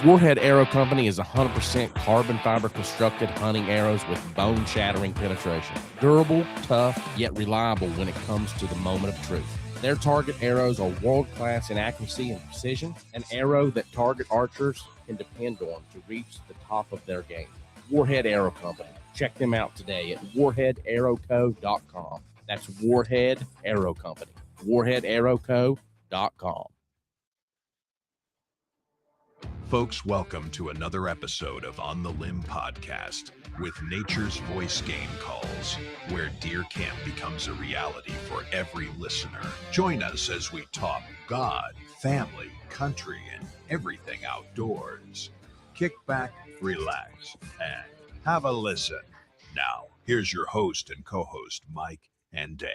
Warhead Arrow Company is 100% carbon fiber constructed hunting arrows with bone-shattering penetration. Durable, tough, yet reliable when it comes to the moment of truth. Their target arrows are world-class in accuracy and precision, an arrow that target archers can depend on to reach the top of their game. Warhead Arrow Company. Check them out today at warheadarrowco.com. That's Warhead Arrow Company. warheadarrowco.com. Folks, welcome to another episode of On the Limb Podcast with Nature's Voice Game Calls, where deer camp becomes a reality for every listener. Join us as we talk God, family, country, and everything outdoors. Kick back, relax, and have a listen. Now, here's your host and co-host, Mike and Dan.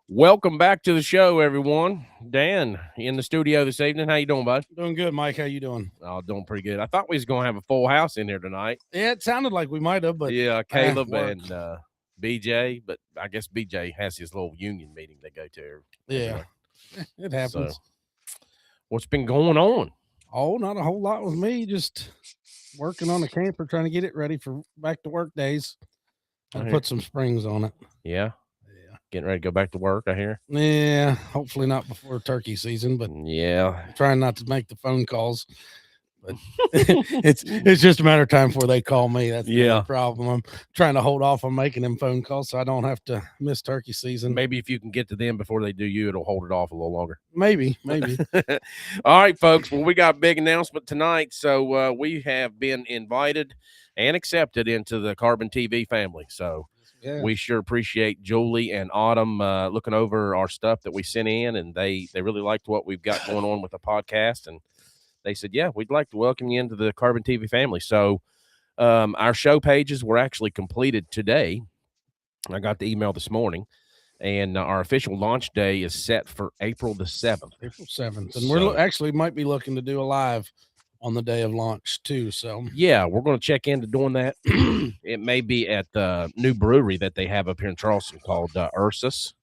Welcome back to the show, everyone. Dan in the studio this evening. How you doing, bud? Doing good, Mike. How you doing? Oh, doing pretty good. I thought we was going to have a full house in here tonight. Yeah, it sounded like we might have, but yeah, Caleb and BJ, but I guess BJ has his little union meeting they go to. Yeah, it happens. So, what's been going on? Oh, not a whole lot with me. Just working on the camper, trying to get it ready for back to work days. And put some springs on it. Yeah. Getting ready to go back to work, I hear. Yeah, hopefully not before turkey season, but yeah, I'm trying not to make the phone calls. But it's just a matter of time before they call me. That's the problem. I'm trying to hold off on making them phone calls so I don't have to miss turkey season. Maybe if you can get to them before they do you, it'll hold it off a little longer. Maybe. All right, folks. Well, we got a big announcement tonight. So we have been invited and accepted into the Carbon TV family. So we sure appreciate Julie and Autumn looking over our stuff that we sent in, and they really liked what we've got going on with the podcast, and they said, yeah, we'd like to welcome you into the Carbon TV family. So our show pages were actually completed today. I got the email this morning, and our official launch day is set for April the 7th. April 7th. And we're actually might be looking to do a live on the day of launch too. So yeah, we're going to check into doing that. It may be at the new brewery that they have up here in Charleston called Ursus.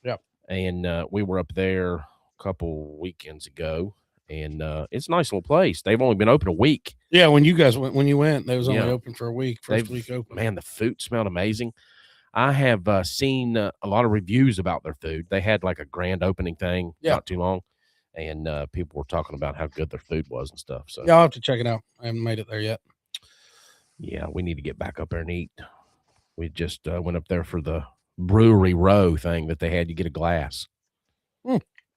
Yep. And we were up there a couple weekends ago, and it's a nice little place. They've only been open a week. Yeah, when you went, they was only open for a week. First week open. Man, the food smelled amazing. I have seen a lot of reviews about their food. They had like a grand opening thing not too long. And people were talking about how good their food was and stuff. So yeah, I'll have to check it out. I haven't made it there yet. Yeah, we need to get back up there and eat. We just went up there for the brewery row thing that they had. You get a glass.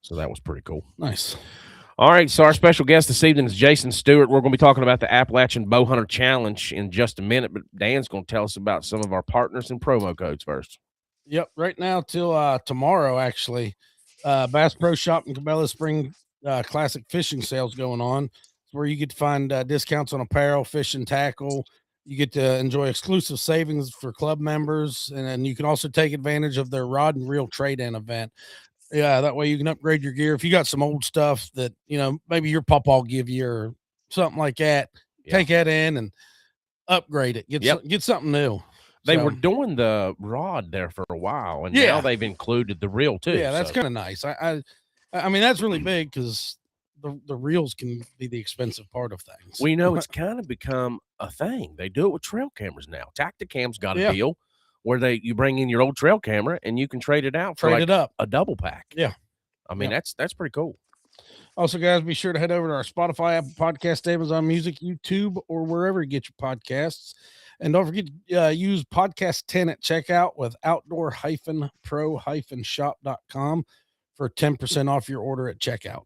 So that was pretty cool. Nice. All right, so our special guest this evening is Justin Stewart. We're going to be talking about the Appalachian Bowhunter Challenge in just a minute, but Dan's going to tell us about some of our partners and promo codes first. Yep, right now till tomorrow, actually. Bass Pro Shop in Cabela Spring classic fishing sales going on. It's where you get to find discounts on apparel, fishing tackle. You get to enjoy exclusive savings for club members, and then you can also take advantage of their rod and reel trade-in event. Yeah, that way you can upgrade your gear. If you got some old stuff that, maybe your papa will give you or something like that, take that in and upgrade it. Get something new. They were doing the rod there for a while, and now they've included the reel too. Yeah, that's kind of nice. I mean, that's really big because the reels can be the expensive part of things. We know it's kind of become a thing. They do it with trail cameras now. Tacticam's got a deal where you bring in your old trail camera and you can trade it out for a double pack. Yeah, I mean that's pretty cool. Also, guys, be sure to head over to our Spotify, Apple Podcast, Amazon Music, YouTube, or wherever you get your podcasts. And don't forget to use podcast 10 at checkout with outdoor-pro-shop.com for 10% off your order at checkout.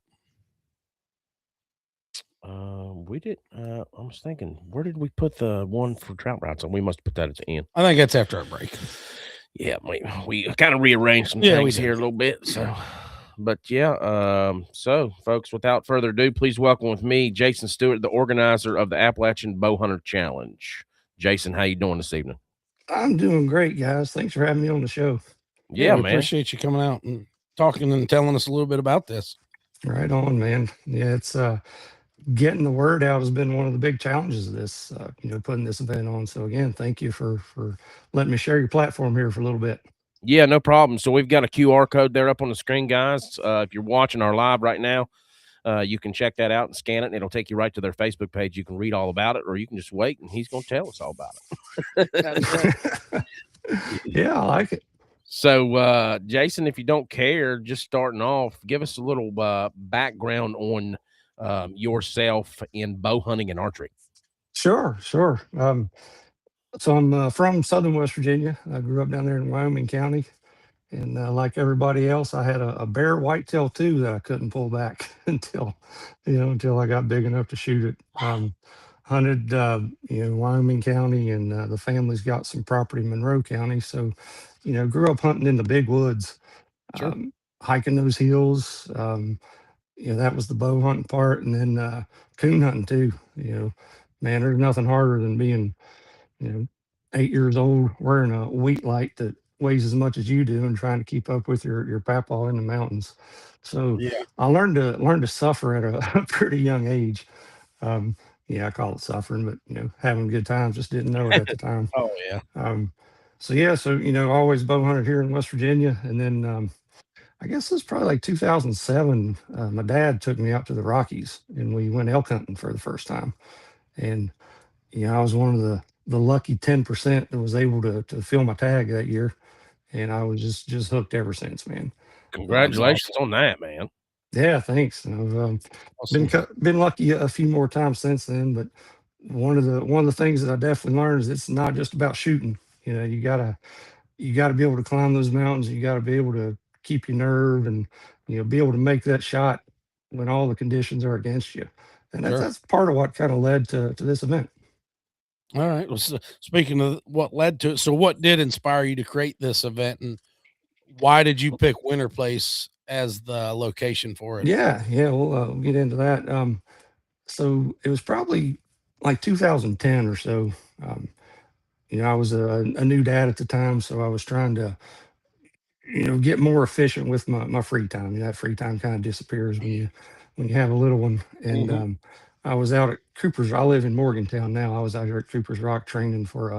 I was thinking, where did we put the one for trout routes? And we must put that at the end. I think that's after our break. Yeah, we kind of rearranged some things here a little bit. So, but so folks, without further ado, please welcome with me, Justin Stewart, the organizer of the Appalachian Bowhunter Challenge. Jason, how you doing this evening? I'm doing great, guys. Thanks for having me on the show. Yeah, we man. Appreciate you coming out and talking and telling us a little bit about this. Right on, man. Yeah, it's getting the word out has been one of the big challenges of this, putting this event on. So again, thank you for letting me share your platform here for a little bit. Yeah, no problem. So we've got a QR code there up on the screen, guys. If you're watching our live right now, you can check that out and scan it, and it'll take you right to their Facebook page. You can read all about it, or you can just wait, and he's going to tell us all about it. Yeah, I like it. So, Jason, if you don't care, just starting off, give us a little background on yourself in bow hunting and archery. Sure. So I'm from Southern West Virginia. I grew up down there in Wyoming County. And like everybody else, I had a bear whitetail too that I couldn't pull back until I got big enough to shoot it. Hunted, Wyoming County, and the family's got some property in Monroe County. So, grew up hunting in the big woods, Sure. hiking those hills. That was the bow hunting part, and then coon hunting too. Man, there's nothing harder than being, 8 years old wearing a wheat light that weighs as much as you do and trying to keep up with your papaw in the mountains. So Yeah. I learned to suffer at a pretty young age. I call it suffering, but having good times, just didn't know it at the time. Oh yeah. I always bow hunted here in West Virginia, and then I guess it was probably like 2007. My dad took me out to the Rockies, and we went elk hunting for the first time. And I was one of the lucky 10% that was able to fill my tag that year, and I was just hooked ever since, man. Congratulations on that, man. Yeah, thanks. And I've been lucky a few more times since then, but one of the things that I definitely learned is it's not just about shooting. You gotta be able to climb those mountains. You gotta be able to keep your nerve and be able to make that shot when all the conditions are against you. And Sure. that's part of what kind of led to this event. All right. Well, so speaking of what led to it, so what did inspire you to create this event, and why did you pick Winterplace as the location for it? Yeah, we'll get into that. So it was probably like 2010 or so. I was a new dad at the time, so I was trying to, get more efficient with my free time. That free time kind of disappears when you have a little one. And Mhm. I was out at Cooper's. I live in Morgantown now. I was out here at Cooper's Rock training for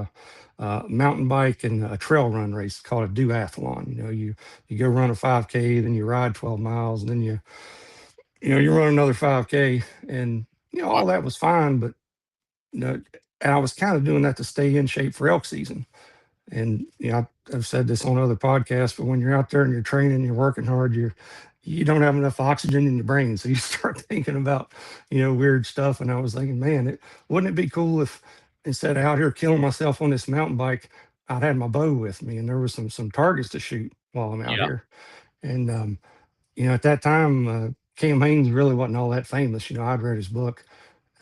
a mountain bike and a trail run race called a duathlon. You go run a 5K, then you ride 12 miles, and then you run another 5K, and all that was fine, but and I was kind of doing that to stay in shape for elk season. And I've said this on other podcasts, but when you're out there and you're training, you're working hard, you don't have enough oxygen in your brain, so you start thinking about weird stuff. And I was thinking, man, wouldn't it be cool if instead of out here killing myself on this mountain bike, I'd had my bow with me and there was some targets to shoot while I'm out Yeah. here. And at that time, Cam Haynes really wasn't all that famous. I'd read his book.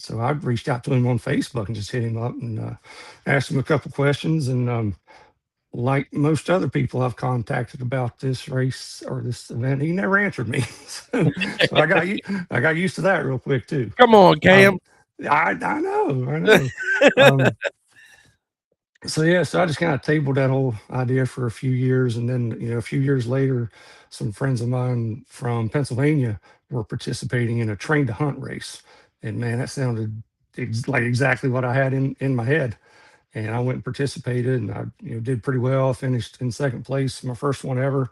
So I reached out to him on Facebook and just hit him up and asked him a couple questions. And like most other people I've contacted about this race or this event, he never answered me. so I got used to that real quick too. Come on, Cam. I know. So I just kind of tabled that whole idea for a few years, and then a few years later, some friends of mine from Pennsylvania were participating in a train to hunt race, and man, that sounded like exactly what I had in my head. And I went and participated, and I did pretty well. Finished in second place, my first one ever,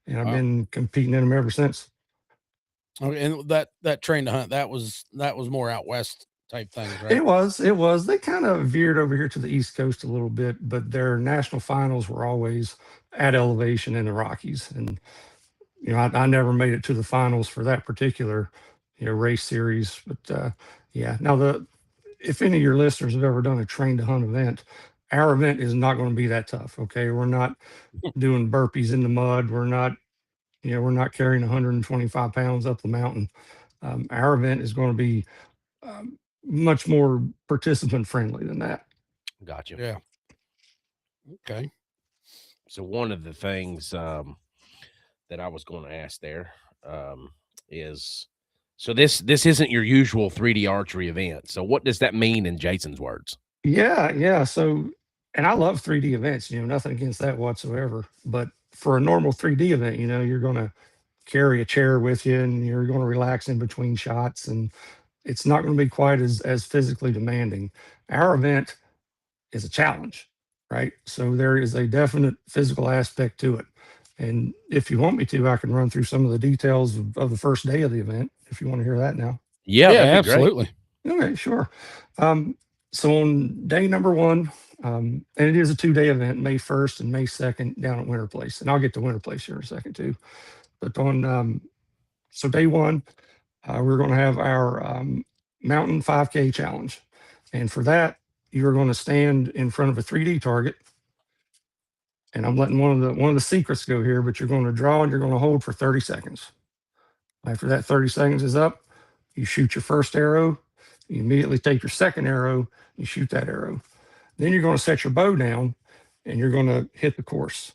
and I've been competing in them ever since. Okay, and that train to hunt, that was more out west type things, right? It was. They kind of veered over here to the East Coast a little bit, but their national finals were always at elevation in the Rockies. And I never made it to the finals for that particular race series. But now if any of your listeners have ever done a train to hunt event, our event is not going to be that tough. Okay, we're not doing burpees in the mud. We're not carrying 125 pounds up the mountain. Our event is going to be much more participant friendly than that. Gotcha. Yeah. Okay. So one of the things that I was going to ask there is, so this isn't your usual 3D archery event. So what does that mean in Jason's words? Yeah. So, and I love 3D events. Nothing against that whatsoever. But for a normal 3D event, you're going to carry a chair with you, and you're going to relax in between shots, and it's not going to be quite as physically demanding. Our event is a challenge, right? So there is a definite physical aspect to it. And if you want me to, I can run through some of the details of the first day of the event if you want to hear that now. Yeah, that'd be absolutely. great. Okay, sure. So on day number 1, and it is a 2-day event, May 1st and May 2nd down at Winterplace. And I'll get to Winterplace here in a second too. But on, so day 1, we're going to have our mountain 5K challenge. And for that, you're going to stand in front of a 3D target. And I'm letting one of the secrets go here, but you're going to draw and you're going to hold for 30 seconds. After that 30 seconds is up, you shoot your first arrow. You immediately take your second arrow, you shoot that arrow. Then you're going to set your bow down and you're going to hit the course.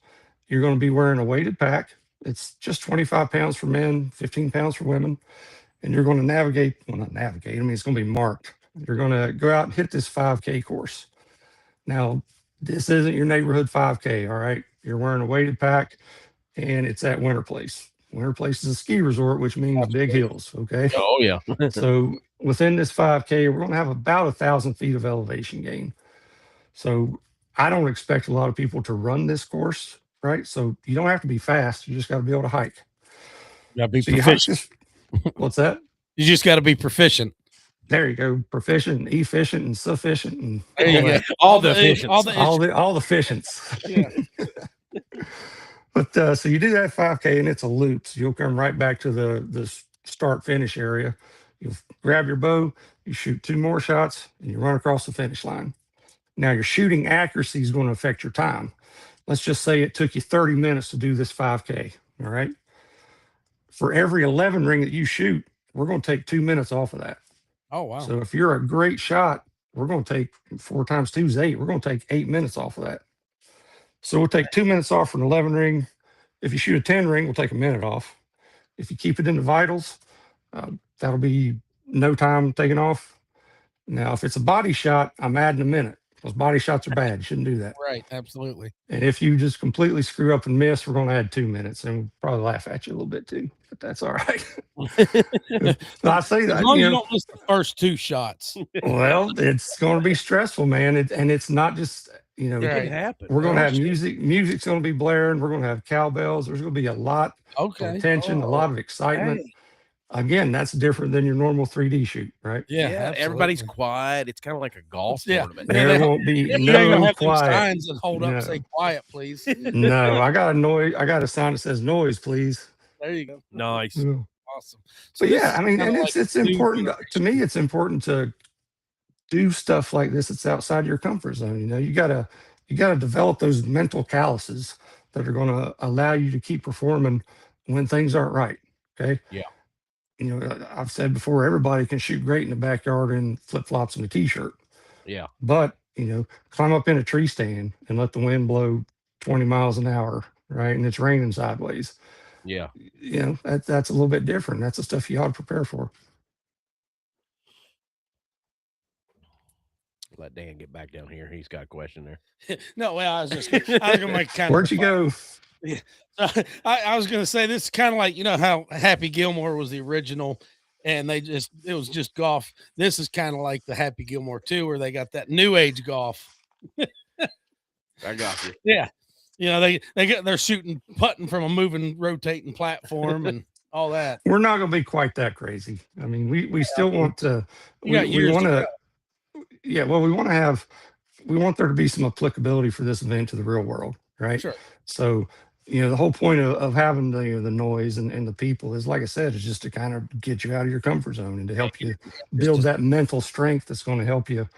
You're going to be wearing a weighted pack. It's just 25 pounds for men, 15 pounds for women. And you're going to navigate, well, not navigate, I mean, it's going to be marked. You're going to go out and hit this 5K course. Now, this isn't your neighborhood 5K, all right? You're wearing a weighted pack and it's at Winterplace. Winterplace is a ski resort, which means big hills, okay? Oh, yeah. So within this 5K, we're going to have about 1,000 feet of elevation gain. So I don't expect a lot of people to run this course, right? So you don't have to be fast. You just got to be able to hike. You gotta be So you hike proficient. this, what's that? You just got to be proficient. There you go. Proficient, efficient, and sufficient, and There you go. All the efficiency. all the efficients. Yeah. But so you do that 5K and it's a loop. So you'll come right back to the start finish area. You'll grab your bow, you shoot 2 more shots, and you run across the finish line. Now your shooting accuracy is going to affect your time. Let's just say it took you 30 minutes to do this 5K. All right. For every 11 ring that you shoot, we're going to take 2 minutes off of that. Oh, wow. So if you're a great shot, we're going to take 4 times 2 is 8. We're going to take 8 minutes off of that. So we'll take 2 minutes off for an 11 ring. If you shoot a 10 ring, we'll take a minute off. If you keep it in the vitals, that'll be no time taken off. Now, if it's a body shot, I'm adding a minute because body shots are bad. You shouldn't do that. Right. Absolutely. And if you just completely screw up and miss, we're going to add 2 minutes and we'll probably laugh at you a little bit too, but that's all right. But I say that, As long as you don't miss the first 2 shots. well, it's going to be stressful, man. And it's not just, you know, Right. It happened. we're going to have music. Music's going to be blaring. We're going to have cowbells. There's going to be a lot Okay. of tension, a lot of excitement. Hey. Again, that's different than your normal 3D shoot, right? Yeah. Everybody's absolutely. quiet. It's kind of like a golf Yeah. tournament. There won't be You ain't no gonna have them quiet. signs that hold up and No. say quiet, please. No, I got a sign that says noise, please. There you go. Nice. Yeah. Awesome. So But this yeah, is I mean, kinda and like it's new important to generation. me. It's important to do stuff like this. It's outside your comfort zone. You know, you gotta develop those mental calluses that are going to allow you to keep performing when things aren't right. Okay. Yeah. You know, I've said before, everybody can shoot great in the backyard in flip flops and a t-shirt. Yeah. But you know, climb up in a tree stand and let the wind blow 20 miles an hour, right? And it's raining sideways. Yeah. You know, that's a little bit different. That's the stuff you ought to prepare for. Let Dan get back down here. He's got a question there. No, well, I was gonna make kind Where'd you go? Yeah. I was gonna say this is kind of like, you know how Happy Gilmore was the original and it was just golf. This is kind of like the Happy Gilmore 2 where they got that new age golf. I got you. Yeah. You know, they're shooting putting from a moving, rotating platform and all that. We're not going to be quite that crazy. I mean, we still want to, we want to, yeah, well, we want there to be some applicability for this event to the real world, right? Sure. So, you know, the whole point of having the noise and the people is, like I said, is just to kind of get you out of your comfort zone and to help you build that mental strength that's going to help you,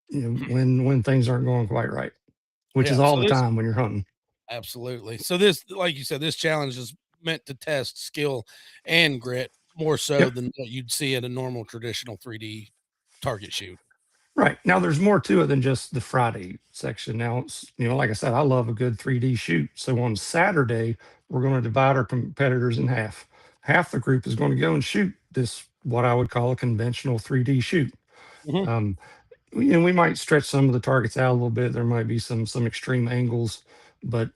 you know, when things aren't going quite right, which is all the time when you're hunting. Absolutely. So this, like you said, this challenge is meant to test skill and grit more so than what you'd see at a normal traditional 3D target shoot. Right. Now there's more to it than just the Friday section. Now, you know, like I said, I love a good 3D shoot. So on Saturday, we're going to divide our competitors in half. Half the group is going to go and shoot this, what I would call a conventional 3D shoot. And we might stretch some of the targets out a little bit. There might be some extreme angles, but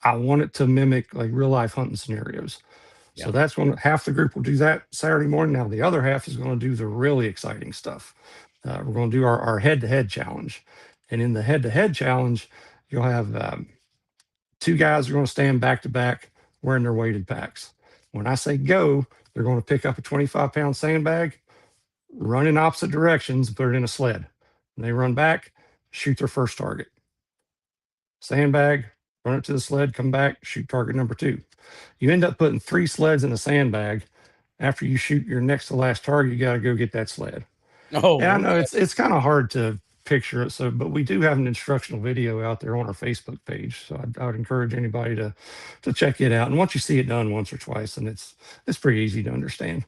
I want it to mimic like real life hunting scenarios. So that's when half the group will do that Saturday morning. Now the other half is going to do the really exciting stuff. We're going to do our head-to-head challenge. And in the head-to-head challenge, you'll have 2 guys who are going to stand back-to-back wearing their weighted packs. When I say go, they're going to pick up a 25-pound sandbag, run in opposite directions, and put it in a sled. And they run back, shoot their first target. Sandbag, run it to the sled, come back, shoot target number 2. You end up putting 3 sleds in a sandbag. After you shoot your next to last target, you got to go get that sled. Oh, and I know it's kind of hard to picture it. So, but we do have an instructional video out there on our Facebook page. So I would encourage anybody to check it out. And once you see it done once or twice, and it's pretty easy to understand.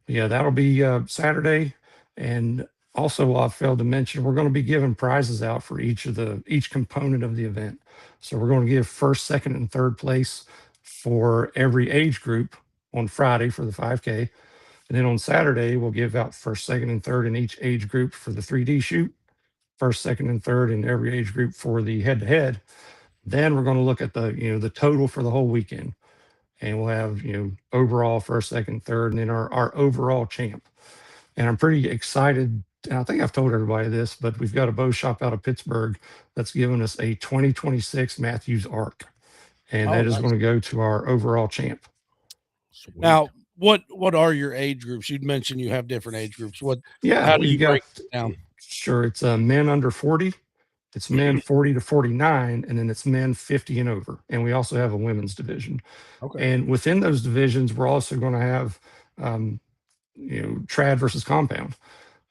But yeah, that'll be Saturday. And also, I failed to mention, we're going to be giving prizes out for each component of the event. So we're going to give first, second, and third place for every age group on Friday for the 5K. And then on Saturday, we'll give out first, second, and third in each age group for the 3D shoot, first, second, and third in every age group for the head-to-head. Then we're going to look at the total for the whole weekend. And we'll have, overall first, second, third, and then our overall champ. And I'm pretty excited. And I think I've told everybody this, but we've got a bow shop out of Pittsburgh that's given us a 2026 Matthews Arc. And that is nice. going to go to our overall champ. Sweet. Now, what are your age groups? You'd mentioned you have different age groups. How do you break it down? Sure, it's men under 40, it's men 40 to 49, and then it's men 50 and over. And we also have a women's division. Okay. And within those divisions, we're also going to have trad versus compound.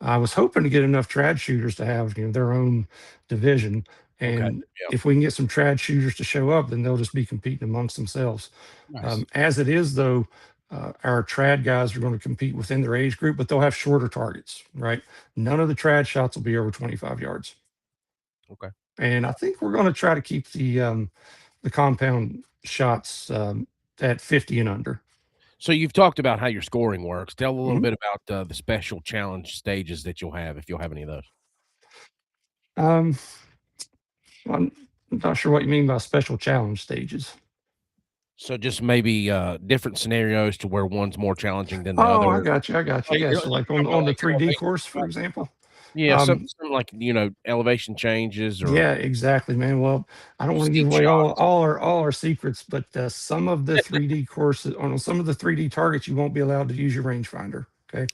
I was hoping to get enough trad shooters to have their own division. And if we can get some trad shooters to show up, then they'll just be competing amongst themselves. Nice. As it is, though, our trad guys are going to compete within their age group, but they'll have shorter targets, right? None of the trad shots will be over 25 yards. Okay. And I think we're going to try to keep the compound shots at 50 and under. So you've talked about how your scoring works. Tell a little bit about the special challenge stages that you'll have, if you'll have any of those. I'm not sure what you mean by special challenge stages. So just maybe different scenarios to where one's more challenging than the other. Oh, I got you. Yeah, so like on the 3D course, for example. Yeah, something like elevation changes. Or yeah, exactly, man. Well, I don't want to give away all our secrets, but some of the 3D courses, on some of the 3D targets, you won't be allowed to use your rangefinder. Okay.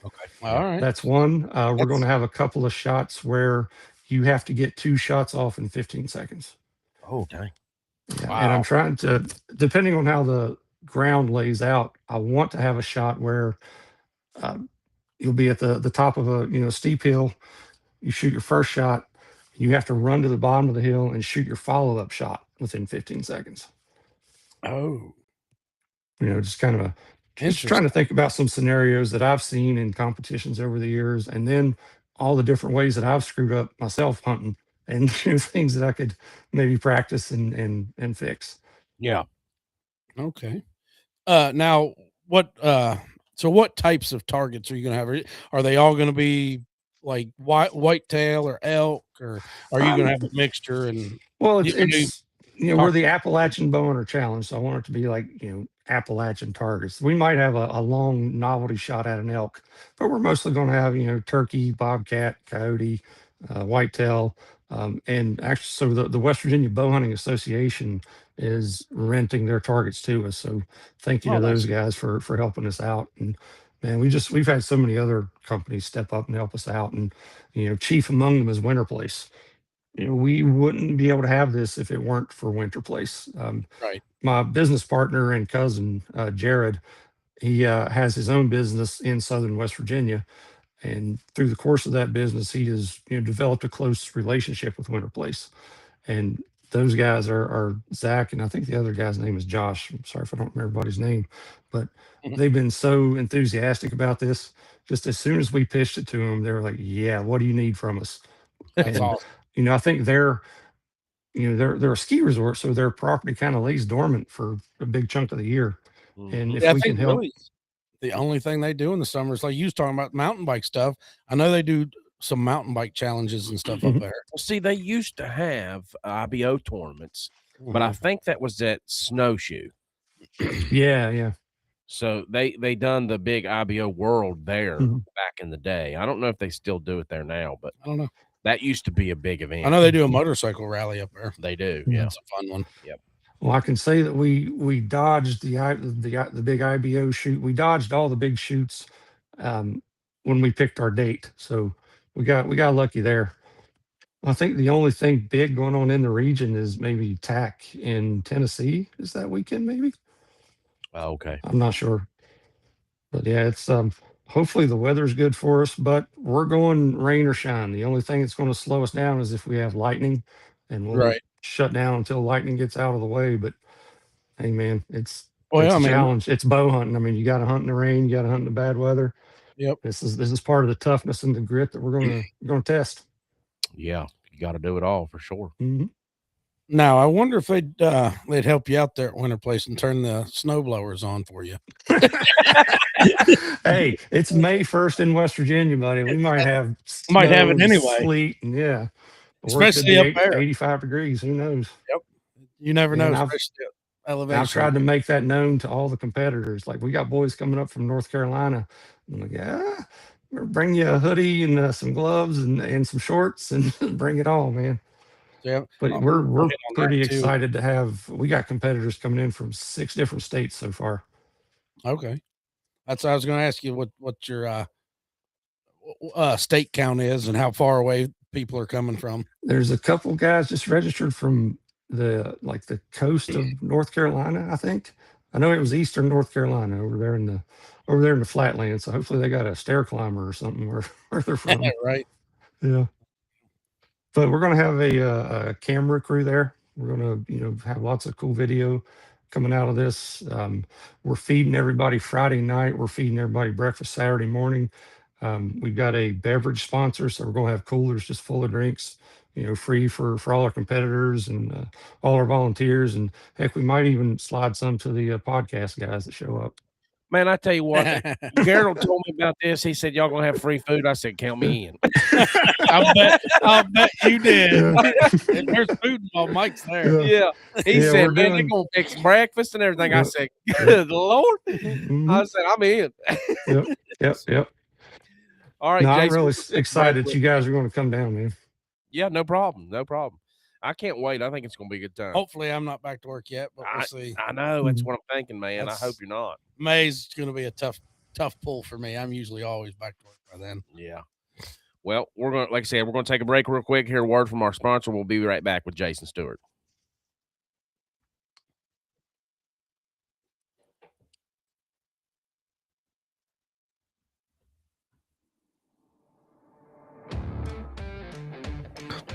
All right. That's one. We're going to have a couple of shots where you have to get 2 shots off in 15 seconds. Oh, dang. Yeah, wow. And I'm trying to, depending on how the ground lays out, I want to have a shot where you'll be at the top of a steep hill. You shoot your first shot. You have to run to the bottom of the hill and shoot your follow-up shot within 15 seconds. Oh, just kind of just trying to think about some scenarios that I've seen in competitions over the years, and then all the different ways that I've screwed up myself hunting, and things that I could maybe practice and fix. Yeah. Okay. Now what types of targets are you going to have? Are they all going to be like whitetail or elk, or are you going to have a mixture? And well, it's we're the Appalachian Bowhunter Challenge, so I want it to be like Appalachian targets. We might have a long novelty shot at an elk, but we're mostly going to have turkey, bobcat, coyote, whitetail, and actually, so the West Virginia Bowhunting Association is renting their targets to us. So thank you to those guys for helping us out. And man, we've had so many other companies step up and help us out, and chief among them is Winterplace. We wouldn't be able to have this if it weren't for Winterplace. Right. My business partner and cousin, Jared, he has his own business in Southern West Virginia. And through the course of that business, he has developed a close relationship with Winterplace. And those guys are Zach, and I think the other guy's name is Josh. I'm sorry if I don't remember everybody's name, but they've been so enthusiastic about this. Just as soon as we pitched it to them, they were like, "Yeah, what do you need from us?" That's awesome. I think they're a ski resort, so their property kind of lays dormant for a big chunk of the year. And if we can help, really the only thing they do in the summer is like you was talking about mountain bike stuff. I know they do some mountain bike challenges and stuff up there. Well, see, they used to have IBO tournaments, but I think that was at Snowshoe. Yeah. So they done the big IBO World there back in the day. I don't know if they still do it there now, but I don't know. That used to be a big event. I know they do a motorcycle rally up there. They do. Yeah, it's a fun one. Yep. Well, I can say that we dodged the big IBO shoot. We dodged all the big shoots when we picked our date. So we got lucky there. I think the only thing big going on in the region is maybe TAC in Tennessee. Is that weekend maybe? Oh, okay. I'm not sure. But yeah, it's hopefully the weather's good for us, but we're going rain or shine. The only thing that's going to slow us down is if we have lightning, and we'll shut down until lightning gets out of the way. But hey man, it's Well, a I mean, challenge. It's bow hunting. I mean, you got to hunt in the rain, you got to hunt in the bad weather. Yep. This is part of the toughness and the grit that we're gonna test. Yeah, you got to do it all for sure. Mm-hmm. Now, I wonder if they'd help you out there at Winterplace and turn the snow blowers on for you. Hey, it's May 1st in West Virginia, buddy. We might have Might have it snow, anyway. sleet, and yeah, Especially up there. 85 degrees. Who knows? Yep. You never know, And especially at elevation. I've tried to make that known to all the competitors. Like, we got boys coming up from North Carolina. I'm like, yeah, bring you a hoodie and some gloves and some shorts and bring it all, man. Yeah, but we're pretty excited to have. We got competitors coming in from 6 different states so far. Okay, that's what I was going to ask you. What your state count is and how far away people are coming from. There's a couple guys just registered from the coast of North Carolina. I think I know it was eastern North Carolina over there in the flatlands. So hopefully they got a stair climber or something where they're from. Right. Yeah. But we're going to have a camera crew there. We're going to, have lots of cool video coming out of this. We're feeding everybody Friday night. We're feeding everybody breakfast Saturday morning. We've got a beverage sponsor, so we're going to have coolers just full of drinks, free for all our competitors and all our volunteers. And heck, we might even slide some to the podcast guys that show up. Man, I tell you what, Gerald told me about this. He said, y'all going to have free food. I said, count me in. I'll bet you did. Yeah. There's food while Mike's there. Yeah. He said, man, they're going to fix breakfast and everything. I said, good Lord. Mm-hmm. I said, I'm in. Yep. All right, no, Jason, I'm really excited that you guys are going to come down, man. Yeah, no problem. I can't wait. I think it's going to be a good time. Hopefully, I'm not back to work yet, but we'll see. I know. That's what I'm thinking, man. I hope you're not. May's going to be a tough pull for me. I'm usually always back to work by then. Yeah. Well, we're going to, like I said, we're going to take a break real quick. Hear a word from our sponsor. We'll be right back with Justin Stewart.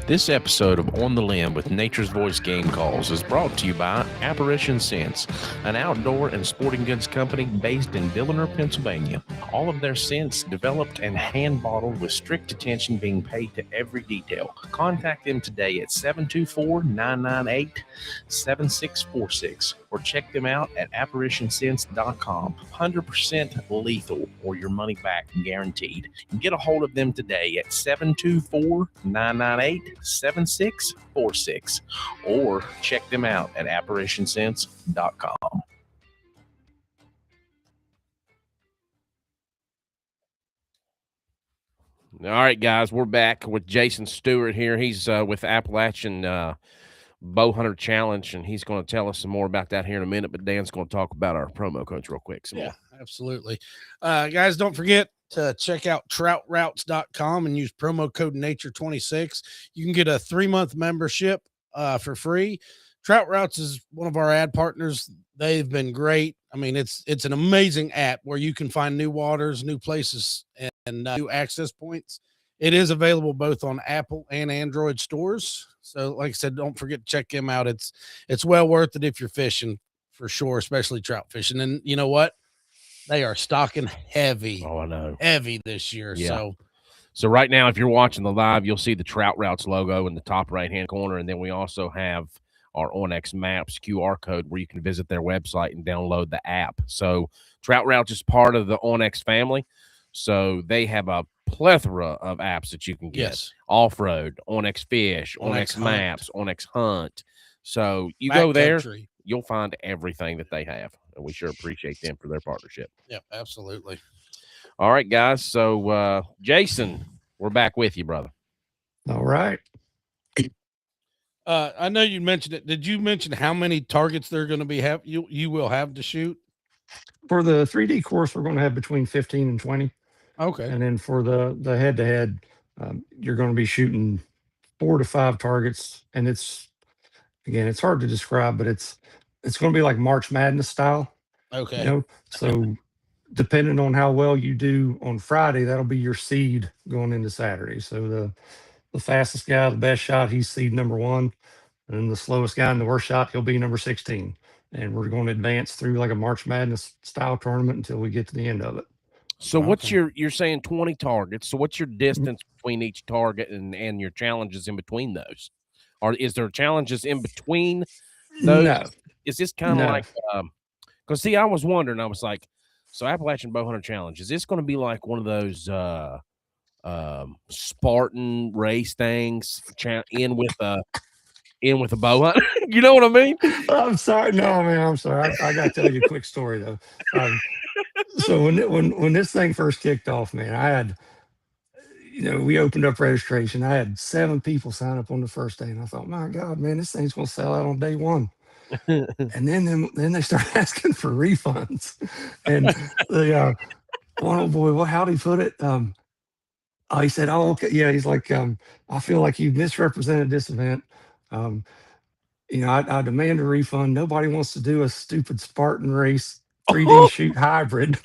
This episode of On the Limb with Nature's Voice Game Calls is brought to you by Appalachian Scents, an outdoor and sporting goods company based in Dilliner, Pennsylvania. All of their scents developed and hand bottled with strict attention being paid to every detail. Contact them today at 724-998-7646 or check them out at apparitionscents.com. 100% lethal or your money back guaranteed. Get a hold of them today at 724-998-7646 or check them out at apparitionscents.com. All right, guys, we're back with Justin Stewart here. He's with Appalachian Bowhunter Challenge, and he's going to tell us some more about that here in a minute. But Dan's going to talk about our promo codes real quick. Yeah, absolutely. Guys, don't forget to check out troutroutes.com and use promo code Nature26. You can get a 3-month membership for free. Trout Routes is one of our ad partners. They've been great. I mean, it's an amazing app where you can find new waters, new places, and new access points. It is available both on Apple and Android stores. So like I said, don't forget to check them out. It's well worth it if you're fishing for sure, especially trout fishing. And you know what? They are stocking heavy. Oh, I know. Heavy this year. Yeah. So right now, if you're watching the live, you'll see the Trout Routes logo in the top right-hand corner. And then we also have our onX Maps QR code where you can visit their website and download the app. So Trout Routes is part of the onX family. So they have a plethora of apps that you can get. Yes. Off-road, onX Fish, onX Maps, onX Hunt. So you go there, you'll find everything that they have. And we sure appreciate them for their partnership. Yep, absolutely. All right, guys. So, Jason, we're back with you, brother. All right. I know you mentioned it. Did you mention how many targets they're going to be you will have to shoot? For the 3D course, we're going to have between 15 and 20. Okay. And then for the head-to-head, you're going to be shooting 4 to 5 targets. And it's hard to describe, but it's going to be like March Madness style. Okay. So depending on how well you do on Friday, that'll be your seed going into Saturday. So the fastest guy, the best shot, he's seed number 1. And then the slowest guy and the worst shot, he'll be number 16. And we're going to advance through like a March Madness style tournament until we get to the end of it. So what's you're saying 20 targets. So what's your distance between each target and your challenges in between those? Or is there challenges in between those? No. Is this kind of like, because see, I was wondering, I was like, so Appalachian Bowhunter Challenge, is this going to be like one of those Spartan race things in with a bow hunt? You know what I mean? I'm sorry. No, man, I'm sorry. I got to tell you a quick story though. So when this thing first kicked off, man, I had, we opened up registration. I had 7 people sign up on the first day, and I thought, my God, man, this thing's gonna sell out on day 1. And then they started asking for refunds, and the one old boy, well, how'd he put it? He said, oh, okay, yeah. He's like, I feel like you misrepresented this event. I demand a refund. Nobody wants to do a stupid Spartan race 3D shoot hybrid.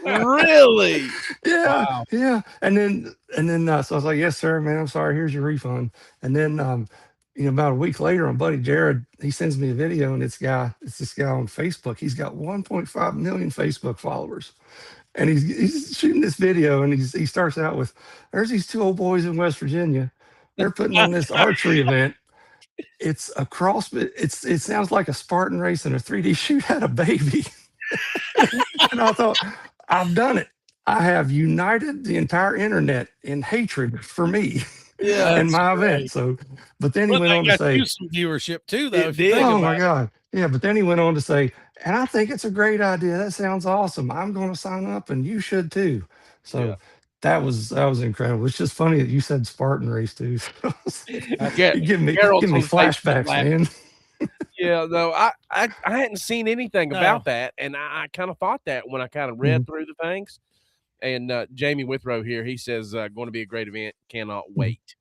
Really? Yeah. Wow. Yeah. And then so I was like, yes, sir, man, I'm sorry. Here's your refund. And then, about a week later, my buddy Jared, he sends me a video, and it's this guy on Facebook. He's got 1.5 million Facebook followers. And he's shooting this video, and he starts out with, there's these 2 old boys in West Virginia. They're putting on this archery event. It's a cross. It sounds like a Spartan race, and a 3D shoot had a baby. And I thought, I've done it. I have united the entire internet in hatred for me. Yeah, and my event. So, but then he went on to say, some viewership too, though. Oh my God. Yeah. But then he went on to say, and I think it's a great idea. That sounds awesome. I'm going to sign up, and you should too. So that was incredible. It's just funny that you said Spartan race too. Give me flashbacks, man. Yeah, no, I hadn't seen anything about that, and I kind of thought that when I kind of read through the things. And Jamie Withrow here, he says, going to be a great event. Cannot wait.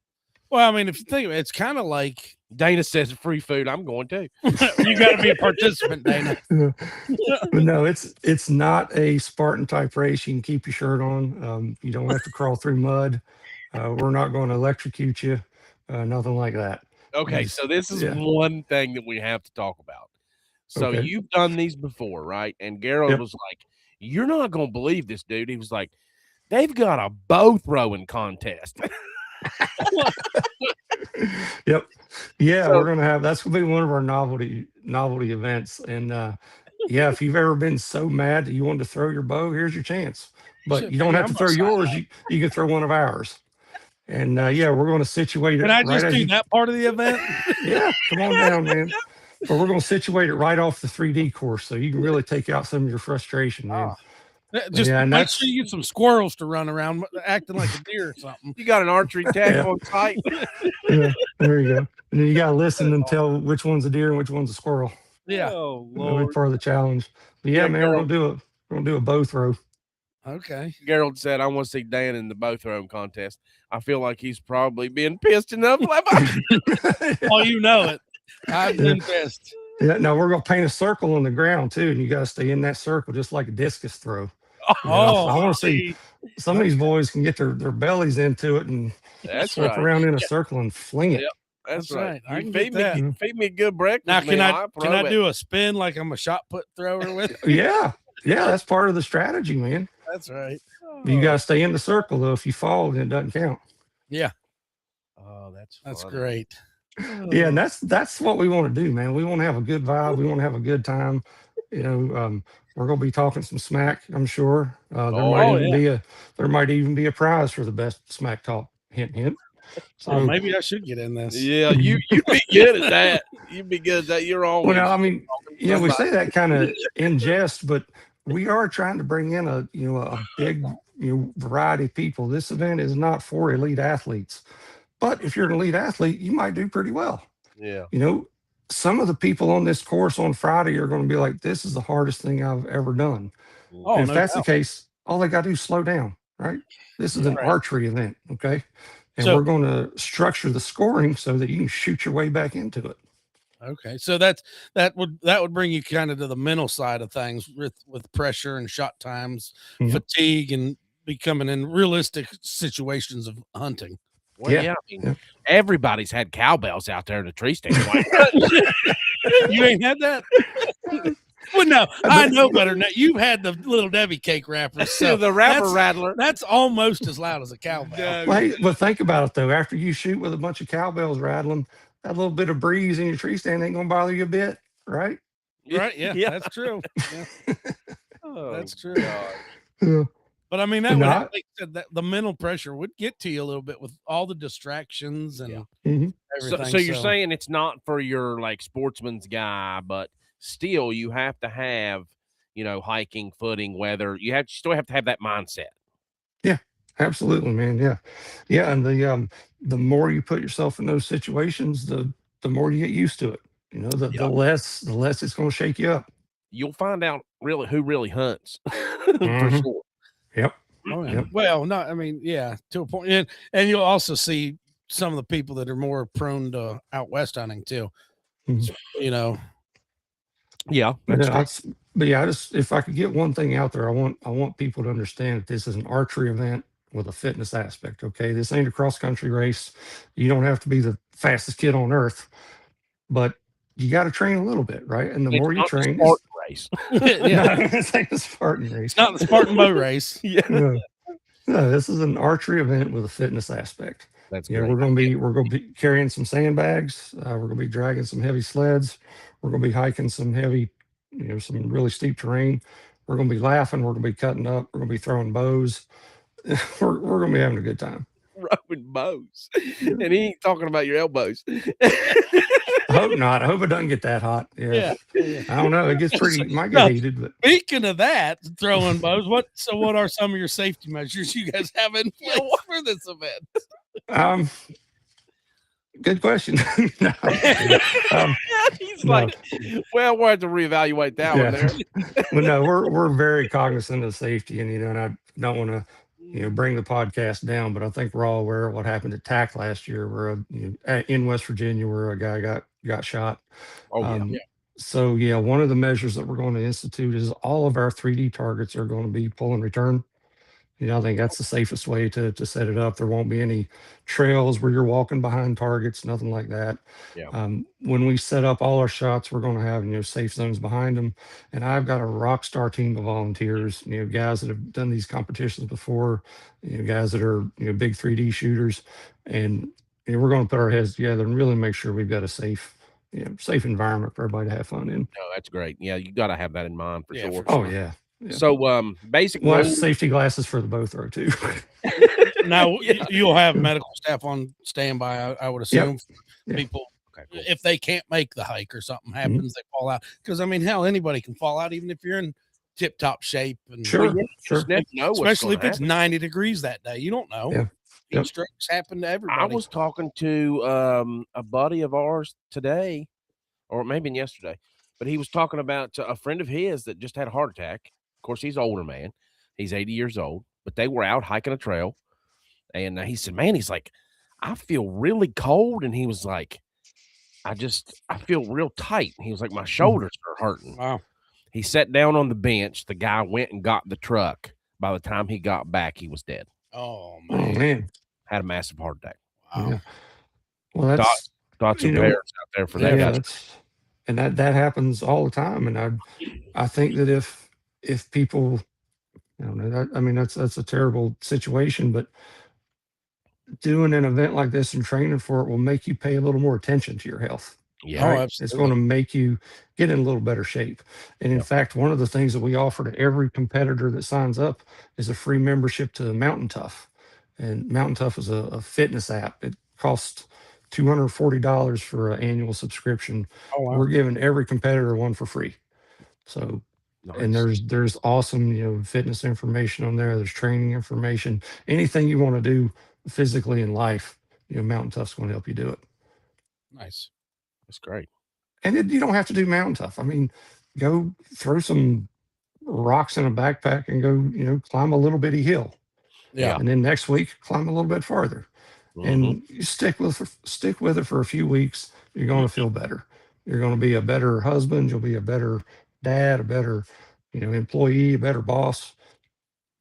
Well, I mean, if you think of it, it's kind of like Dana says free food. I'm going to. You got to be a participant, Dana. But no, it's not a Spartan type race. You can keep your shirt on. You don't have to crawl through mud. We're not going to electrocute you. Nothing like that. Okay, so this is one thing that we have to talk about. So you've done these before, right? And Gerald was like, you're not going to believe this, dude. He was like, they've got a bow throwing contest. Yep. Yeah, we're going to have, that's going to be one of our novelty events. And if you've ever been so mad that you wanted to throw your bow, here's your chance. But you don't have to throw yours. You can throw one of ours. And we're going to situate it. Can I just do that part of the event? Yeah, come on down, man. But we're going to situate it right off the 3D course, so you can really take out some of your frustration, man. Just make sure you get some squirrels to run around acting like a deer or something. You got an archery tag on site. Yeah, there you go. And then you got to listen and tell which one's a deer and which one's a squirrel. Yeah. Oh, Lord. That'll be part of the challenge. But man, we're going to do a bow throw. Okay. Gerald said, I want to see Dan in the bow throwing contest. I feel like he's probably being pissed enough. Oh, you know it. I've been pissed. Yeah, no, we're going to paint a circle on the ground, too, and you got to stay in that circle just like a discus throw. I want to see some of these boys can get their bellies into it and swap around in a circle and fling it. Yep, that's right. I can feed me a good breakfast. Now, can I do a spin like I'm a shot put thrower with? Yeah, that's part of the strategy, man. That's right. You got to stay in the circle, though. If you fall, then it doesn't count. Yeah. Oh, that's great. Yeah, and that's what we want to do, man. We want to have a good vibe. We want to have a good time. We're going to be talking some smack, I'm sure. There might even be a prize for the best smack talk. Hint, hint. So maybe I should get in this. Yeah, you'd be good at that. You'd be good at that. You're always. Well, I mean, we say that kind of in jest, but we are trying to bring in a big variety of people. This event is not for elite athletes, but if you're an elite athlete, you might do pretty well. Yeah. You know, some of the people on this course on Friday are going to be like, this is the hardest thing I've ever done. Oh, And if no that's the doubt. case, all they got to do is slow down, right? This is Yeah. an archery event, okay? And So- we're going to structure the scoring so that you can shoot your way back into it. Okay, so that would bring you kind of to the mental side of things with pressure and shot times, Mhm. fatigue, and becoming in realistic situations of hunting. Well, Yeah, yeah, I mean, yeah. everybody's had cowbells out there in the tree stand. Like, You ain't had that? Well, no, I know better than that. You've had the little Debbie cake wrappers. So the rapper that's, rattler. that's almost as loud as a cowbell. Well, hey, but think about it though. After you shoot with a bunch of cowbells rattling, that little bit of breeze in your tree stand ain't gonna bother you a bit, right? Right? Yeah, Yeah. that's true. Yeah, Oh, that's true. God. Yeah. But I mean, that And would, I- like you said, that the mental pressure would get to you a little bit with all the distractions and Yeah. Mhm. everything. So you're saying it's not for your like sportsman's guy, but still you have to have, hiking, footing, weather. You still have to have that mindset. Yeah, absolutely, man. Yeah. Yeah. And the more you put yourself in those situations, the more you get used to it. You know, the less it's gonna shake you up. You'll find out really who really hunts for Mhm. sure. Yep. Oh, yeah. Yep. Well, no, I mean, yeah, to a point. And you'll also see some of the people that are more prone to out west hunting too. Mhm. You know, Yeah, But that's true. but yeah, I just if I could get one thing out there, I want people to understand that this is an archery event with a fitness aspect. Okay, this ain't a cross country race. You don't have to be the fastest kid on earth, but you got to train a little bit, right? And the It's more you not the train, Spartan race. yeah, no, it's like a Spartan race. it's not the Spartan bow race. Yeah, No, no, this is an archery event with a fitness aspect. that's Yeah, great. we're gonna be carrying some sandbags. We're gonna be dragging some heavy sleds. We're gonna be hiking some heavy, some really steep terrain. We're gonna be laughing. We're gonna be cutting up. We're gonna be throwing bows. we're gonna be having a good time. Throwing bows, and he ain't talking about your elbows. I hope not. I hope it doesn't get that hot. Yeah. I don't know. It gets might get No. heated, but Speaking of that, throwing bows, what are some of your safety measures you guys have in place for this event? Good question. No, He's no. like, well, we'll have to reevaluate that one there. Well, no, we're very cognizant of safety, and I don't want to bring the podcast down, but I think we're all aware of what happened at TAC last year, where in West Virginia, where a guy got shot. Oh yeah. So yeah, one of the measures that we're going to institute is all of our 3D targets are going to be pull and return. I think that's the safest way to set it up. There won't be any trails where you're walking behind targets, nothing like that. Yeah. When we set up all our shots, we're going to have safe zones behind them. And I've got a rock star team of volunteers, guys that have done these competitions before, guys that are big 3D shooters, and we're going to put our heads together and really make sure we've got a safe environment for everybody to have fun in. No, that's great. Yeah, you got to have that in mind for sure. Oh yeah. Yeah. So, basic We'll have rules. safety glasses for the bow throw too. Now you'll have medical staff on standby, I would assume. Yep. People, Okay, cool. if they can't make the hike or something happens, they fall out. Because I mean, hell, anybody can fall out, even if you're in tip top shape. And Sure. Just never know what's especially if gonna it's happen. 90 degrees that day, you don't know. Yeah. Heat Yep. strokes happen to everybody. I was talking to a buddy of ours today, or maybe yesterday, but he was talking about a friend of his that just had a heart attack. Of course, he's an older man. He's 80 years old, but they were out hiking a trail. And he said, man, he's like, I feel really cold. And he was like, I feel real tight. And he was like, my shoulders are hurting. Wow. He sat down on the bench. The guy went and got the truck. By the time he got back, he was dead. Oh, Oh man. man. Had a massive heart attack. Wow. Yeah. Well, that's Thoughts and You know, prayers out there for that guy. and that happens all the time. And I think that if people, that's a terrible situation, but doing an event like this and training for it will make you pay a little more attention to your health. Yeah. Oh, Right? absolutely. It's going to make you get in a little better shape. And in Yep. fact, one of the things that we offer to every competitor that signs up is a free membership to Mountain Tough. And Mountain Tough is a fitness app. It costs $240 for an annual subscription. Oh, wow. We're giving every competitor one for free. So, and Nice. there's awesome, fitness information on there. There's training information. Anything you want to do physically in life, Mountain Tough's going to help you do it. Nice. That's great. And you don't have to do mountain tough. I mean, go throw some rocks in a backpack and go, climb a little bitty hill. Yeah. And then next week, climb a little bit farther. And you stick with it for a few weeks. You're going to feel better. You're going to be a better husband. You'll be a better dad, a better, employee, a better boss.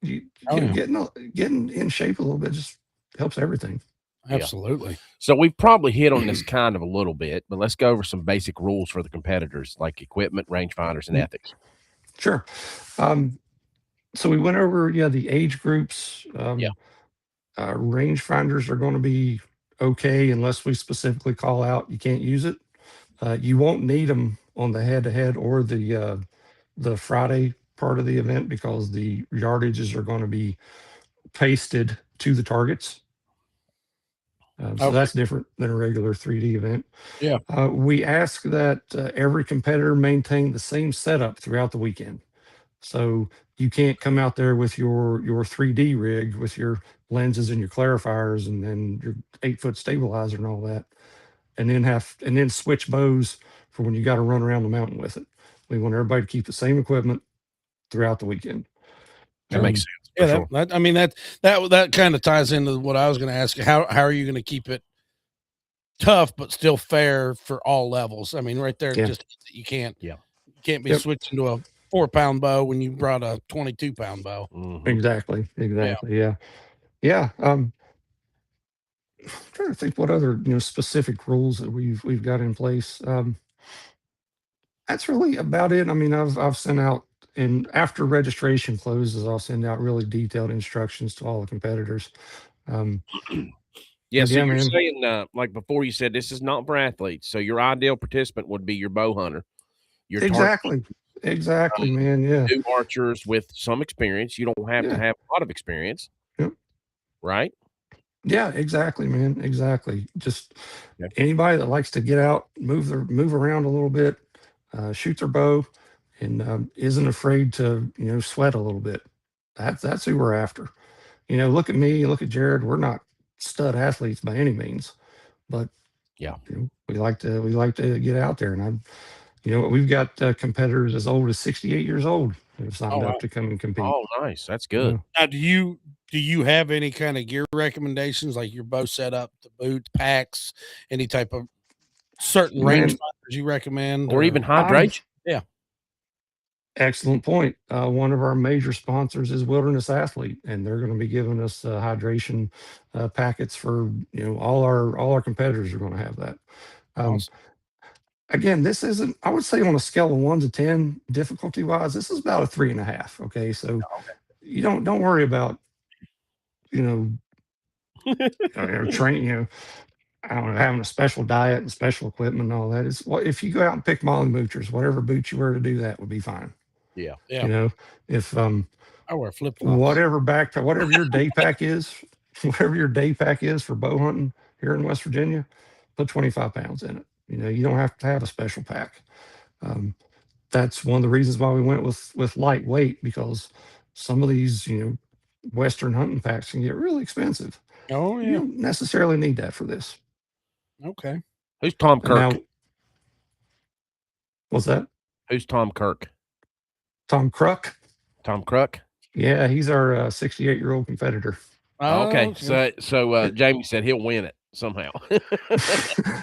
Getting in shape a little bit just helps everything. Absolutely. So we've probably hit on this kind of a little bit, but let's go over some basic rules for the competitors, like equipment, rangefinders, and ethics. Sure. So we went over, the age groups. Rangefinders are going to be okay unless we specifically call out you can't use it. You won't need them on the head-to-head or the Friday part of the event because the yardages are going to be pasted to the targets. So that's different than a regular 3D event. Yeah. We ask that every competitor maintain the same setup throughout the weekend. So you can't come out there with your 3D rig with your lenses and your clarifiers and then your 8-foot stabilizer and all that, and then switch bows for when you got to run around the mountain with it. We want everybody to keep the same equipment throughout the weekend. That makes sense. Yeah, that kind of ties into what I was going to ask you. How are you going to keep it tough but still fair for all levels? I mean, right there, just you can't be switching to a 4-pound bow when you brought a 22-pound bow. Exactly. Yeah. I'm trying to think what other specific rules that we've got in place. That's really about it. I mean, I've sent out, and after registration closes, I'll send out really detailed instructions to all the competitors. So you're saying, like before, you said this is not for athletes. So your ideal participant would be your bow hunter. Exactly, man. Yeah. New archers with some experience. You don't have to have a lot of experience. Yep. Right? Yeah, exactly, man. Exactly. Just anybody that likes to get out, move around a little bit, shoot their bow, and isn't afraid to sweat a little bit. That's who we're after. Look at me, look at Jared. We're not stud athletes by any means, but we like to get out there. And we've got competitors as old as 68 years old who have signed up to come and compete. Oh, nice. That's good. Now, do you have any kind of gear recommendations, like your bow setup, the boot packs, any type of certain range you recommend, or even hydration? Excellent point. One of our major sponsors is Wilderness Athlete, and they're going to be giving us hydration packets for all our competitors are going to have that. Awesome. Again, this isn't, I would say on a scale of 1 to 10 difficulty wise, this is about a 3.5. Okay. So you don't worry about, training, I don't know, having a special diet and special equipment and all that. Is what if you go out and pick Molly Moochers, whatever boots you wear to do that would be fine. Yeah. If I wear flip-flops. Whatever your day pack is, whatever your day pack is for bow hunting here in West Virginia, put 25 pounds in it. You don't have to have a special pack. That's one of the reasons why we went with lightweight, because some of these, Western hunting packs can get really expensive. Oh, yeah. You don't necessarily need that for this. Okay. Who's Tom Kirk? What's that? Who's Tom Kirk? Tom Kruk. Tom Kruk? Yeah, he's our 68-year-old competitor. Oh, okay. So Jamie said he'll win it somehow.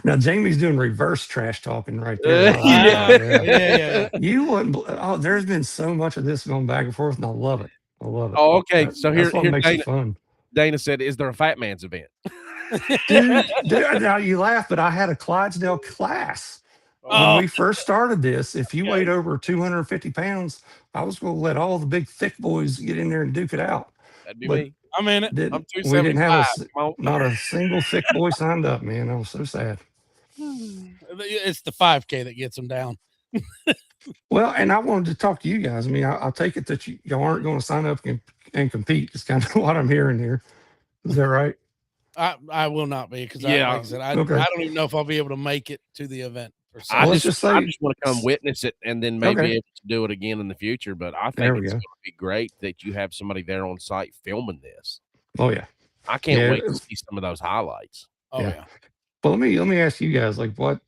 Now Jamie's doing reverse trash talking right there. Yeah. You wouldn't. Oh, there's been so much of this going back and forth, and I love it. Oh, okay. So that's what makes it fun. Dana said, "Is there a Fat Man's event?" Dude, now you laugh, but I had a Clydesdale class when we first started this. If you weighed over 250 pounds, I was going to let all the big thick boys get in there and duke it out. That'd be me. I'm in it. I'm 275. We didn't have not a single thick boy signed up, man. I was so sad. It's the 5K that gets them down. Well, and I wanted to talk to you guys. I mean, I'll take it that y'all aren't going to sign up and compete. It's kind of what I'm hearing here. Is that right? I will not be, because like I said, I don't even know if I'll be able to make it to the event. I just want to come witness it and then maybe able to do it again in the future. But I think it's going to be great that you have somebody there on site filming this. Oh yeah, I can't wait to see some of those highlights. Oh yeah. Well, let me ask you guys, like, what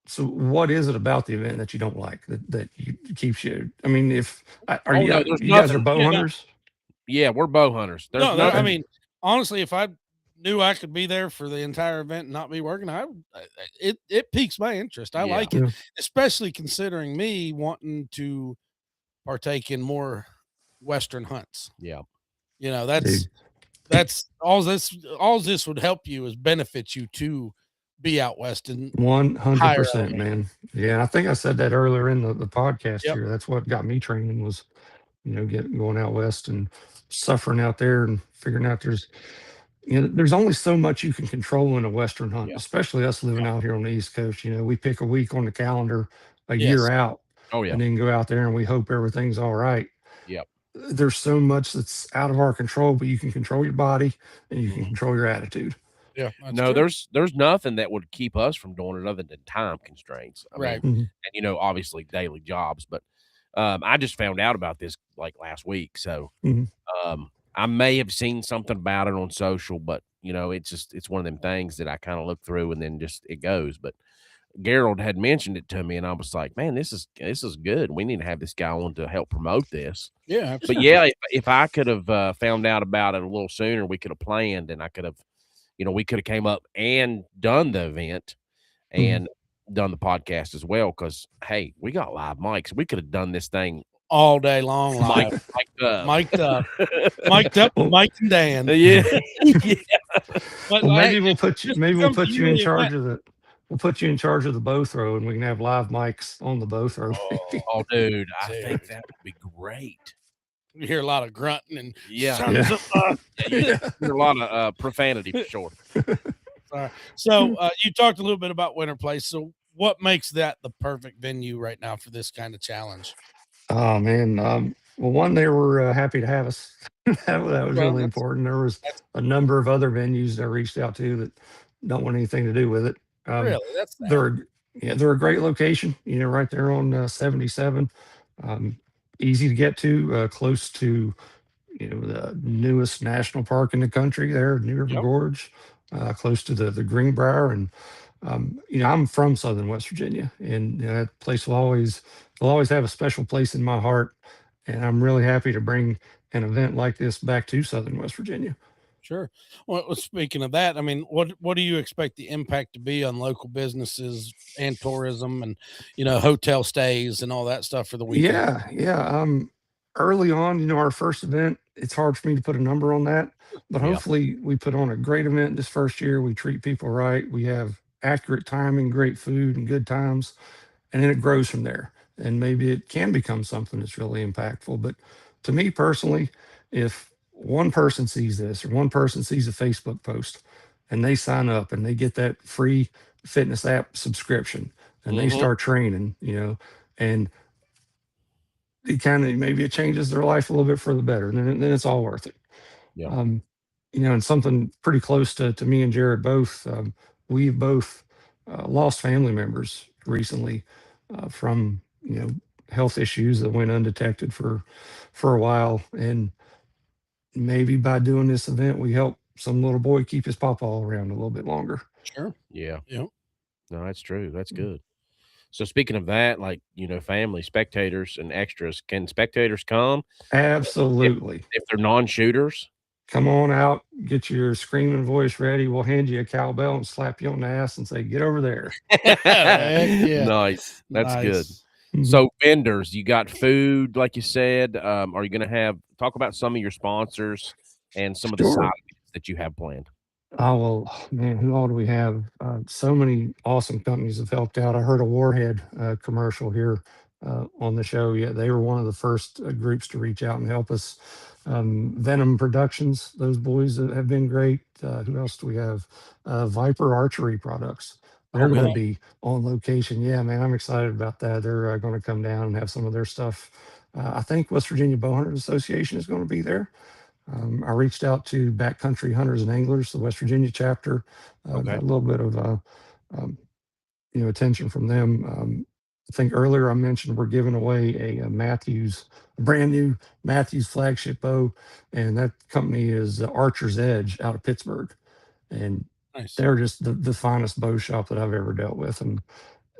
So what is it about the event that you don't like that keeps you? I mean, are Oh, no, you there's you guys are nothing. bow Yeah, no. hunters? Yeah, we're bow hunters. There's No, I nothing. mean, honestly, if I knew I could be there for the entire event and not be working, it piques my interest. I Yeah. like it, especially considering me wanting to partake in more Western hunts. Yeah. You know, Dude. that's all this would help you is benefit you to be out west and 100%, man. Yeah, I think I said that earlier in the podcast Yep. here. That's what got me training was, going out west and suffering out there and figuring out there's only so much you can control in a Western hunt, Yeah. especially us living out here on the East Coast. We pick a week on the calendar a year Yes. out Oh, yeah. and then go out there and we hope everything's all right. Yep. There's so much that's out of our control, but you can control your body and you can Mhm. control your attitude. Yeah. No, there's nothing that would keep us from doing it other than time constraints. I Right. mean, and obviously daily jobs, but I just found out about this like last week. So Mhm. I may have seen something about it on social, but it's one of them things that I kind of look through and then just it goes. But Gerald had mentioned it to me, and I was like, man, this is good. We need to have this guy on to help promote this. Yeah. But yeah, if I could have found out about it a little sooner, we could have planned, and I could have, we could have came up and done the event and done the podcast as well. Because hey, we got live mics. We could have done this thing all day long, live. Mic'd up, Mike and Dan. Yeah, yeah. But well, maybe we'll put you in charge of the. We'll put you in charge of the bow throw, and we can have live mics on the bow throw. Oh, dude, I think that would be great. You hear a lot of grunting and you hear a lot of profanity for sure. So you talked a little bit about Winterplace. So what makes that the perfect venue right now for this kind of challenge? Oh man, well, one, they were happy to have us. that was really important. There was a number of other venues that reached out to that don't want anything to do with it. Really, they're a great location. Right there on 77. Easy to get to, close to the newest national park in the country there, New River Gorge, close to the Greenbrier. And I'm from Southern West Virginia, and that place will always have a special place in my heart. And I'm really happy to bring an event like this back to Southern West Virginia. Sure. Well, speaking of that, I mean, what do you expect the impact to be on local businesses and tourism and, hotel stays and all that stuff for the weekend? Yeah. Early on, our first event, it's hard for me to put a number on that, but hopefully we put on a great event this first year. We treat people right. We have accurate timing, great food, and good times, and then it grows from there. And maybe it can become something that's really impactful. But to me personally, if one person sees this or one person sees a Facebook post and they sign up and they get that free fitness app subscription and they start training, and it kind of, maybe it changes their life a little bit for the better, and then it's all worth it. Yeah. And something pretty close to me and Jared both, we've both lost family members recently from, health issues that went undetected for a while. And maybe by doing this event, we help some little boy keep his papa around a little bit longer. Sure. Yeah. Yeah. No, that's true. That's good. So speaking of that, like, family, spectators, and extras, can spectators come? Absolutely. If they're non-shooters? Come on out, get your screaming voice ready. We'll hand you a cowbell and slap you on the ass and say, get over there. Nice. That's good. So vendors, you got food, like you said. Are you going to talk about some of your sponsors and some of the side events that you have planned? Oh, well, man, who all do we have? So many awesome companies have helped out. I heard a Warhead commercial here on the show. Yeah, they were one of the first groups to reach out and help us. Venom Productions, those boys have been great. Who else do we have? Viper Archery Products. They're going to be on location. Yeah, man, I'm excited about that. They're going to come down and have some of their stuff. I think West Virginia Bowhunters Association is going to be there. I reached out to Backcountry Hunters and Anglers, the West Virginia chapter. Got a little bit of attention from them. I think earlier I mentioned we're giving away a brand new Matthews flagship bow, and that company is Archer's Edge out of Pittsburgh, and they're just the finest bow shop that I've ever dealt with. And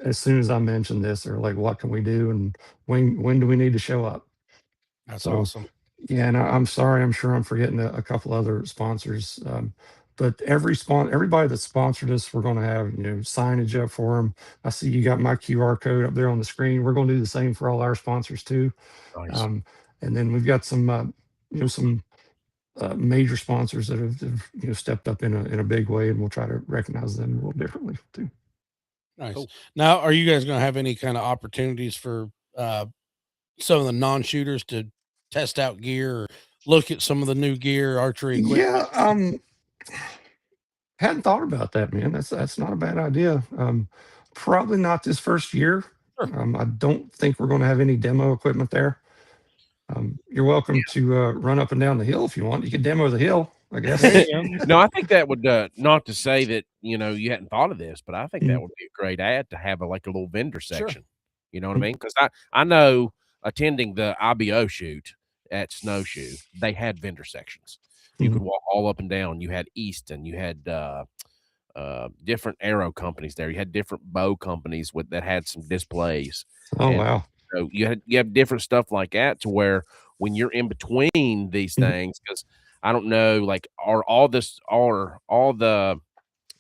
as soon as I mentioned this, they're like, "What can we do? And when do we need to show up?" That's So, awesome. yeah, and I'm sorry, I'm sure I'm forgetting a couple other sponsors, but everybody that sponsored us, we're going to have signage up for them. I see you got my QR code up there on the screen. We're going to do the same for all our sponsors too. Nice. And then we've got some some major sponsors that have stepped up in a big way, and we'll try to recognize them a little differently too. Nice. Cool. Now, are you guys going to have any kind of opportunities for some of the non-shooters to test out gear or look at some of the new gear, archery equipment? Yeah, hadn't thought about that, man. That's not a bad idea. Probably not this first year. Sure. I don't think we're going to have any demo equipment there. You're welcome to run up and down the hill if you want. You can demo the hill, I guess. No, I think that would not to say that you hadn't thought of this, but I think that would be a great ad to have like a little vendor section. You know what I mean? Because I know attending the IBO shoot at Snowshoe, they had vendor sections. You could walk all up and down. You had Easton, you had different arrow companies there. You had different bow companies that had some displays. Oh, wow. So you have different stuff like that to where when you're in between these things, because I don't know, like are all the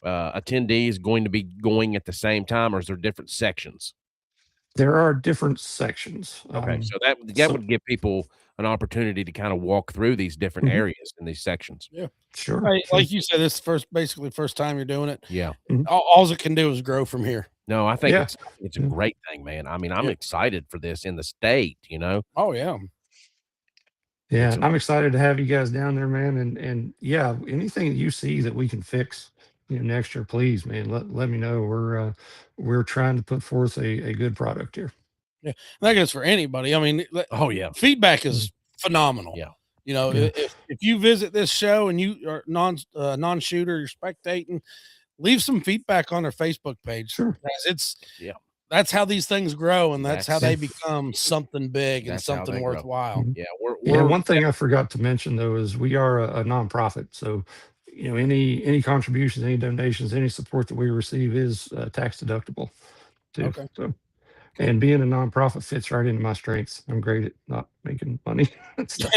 attendees going to be going at the same time, or is there different sections? There are different sections. Okay, so that would give people an opportunity to kind of walk through these different areas in these sections. Yeah, sure. Like you said, this basically first time you're doing it. Yeah. All it can do is grow from here. No, I think it's a great thing, man. I mean, I'm excited for this in the state, Oh yeah. Yeah, I'm excited to have you guys down there, man. And yeah, anything that you see that we can fix, next year, please, man, let me know. We're trying to put forth a good product here. Yeah, that goes for anybody. I mean, feedback is phenomenal. Yeah. If you visit this show and you are non-shooter, you're spectating, leave some feedback on their Facebook page. Sure. That's how these things grow, and that's how they become something big and something worthwhile. Yeah, one thing I forgot to mention though is we are a nonprofit, so any contributions, any donations, any support that we receive is tax deductible too. Okay. So, and being a nonprofit fits right into my strengths. I'm great at not making money and stuff.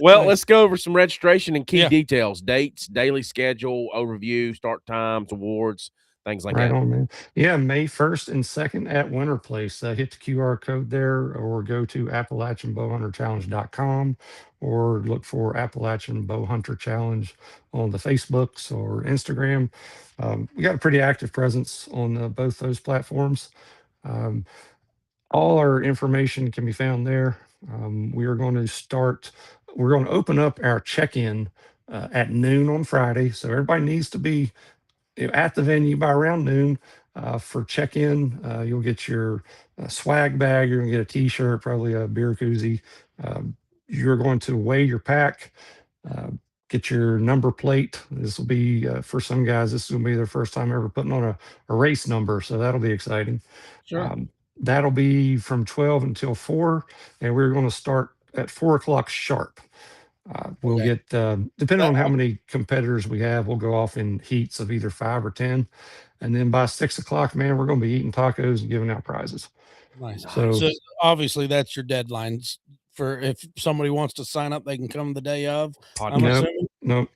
Well, let's go over some registration and key details: dates, daily schedule, overview, start times, awards, things like that. Right on, man. Yeah, May 1st and 2nd at Winterplace. Hit the QR code there, or go to AppalachianBowhunterChallenge.com, or look for Appalachian Bowhunter Challenge on the Facebooks or Instagram. We got a pretty active presence on both those platforms. All our information can be found there. We're going to open up our check-in at noon on Friday. So everybody needs to be at the venue by around noon for check-in. You'll get your swag bag. You're going to get a t-shirt, probably a beer koozie. You're going to weigh your pack, get your number plate. This will be, for some guys, this will be their first time ever putting on a race number. So that'll be exciting. Sure. That'll be from 12 until 4, and we're going to start at 4 o'clock sharp. We'll get, depending on how many competitors we have, we'll go off in heats of either 5 or 10. And then by 6 o'clock, man, we're going to be eating tacos and giving out prizes. Nice. So obviously that's your deadlines for if somebody wants to sign up, they can come the day of. No,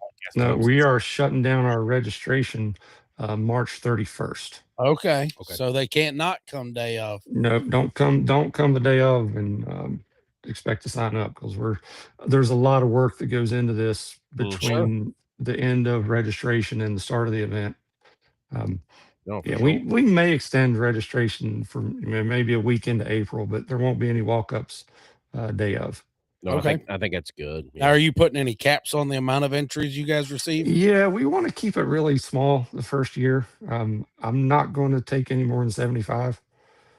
we are shutting down our registration March 31st. Okay. So they can't not come day of. No, don't come the day of and expect to sign up, because there's a lot of work that goes into this between the end of registration and the start of the event. We may extend registration for maybe a week into April, but there won't be any walk-ups day of. No, I think that's good. Now, are you putting any caps on the amount of entries you guys receive? Yeah, we want to keep it really small the first year. I'm not going to take any more than 75.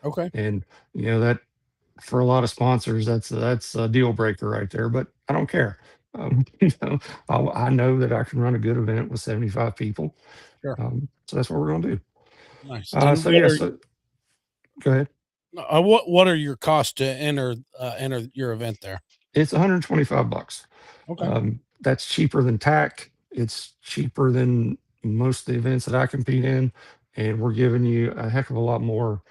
Okay. And that for a lot of sponsors, that's a deal breaker right there. But I don't care. I know that I can run a good event with 75 people. Sure. So that's what we're going to do. Nice. Go ahead. What are your costs to enter your event there? It's $125. Okay. That's cheaper than TAC. It's cheaper than most of the events that I compete in. and we're giving you a heck of a lot more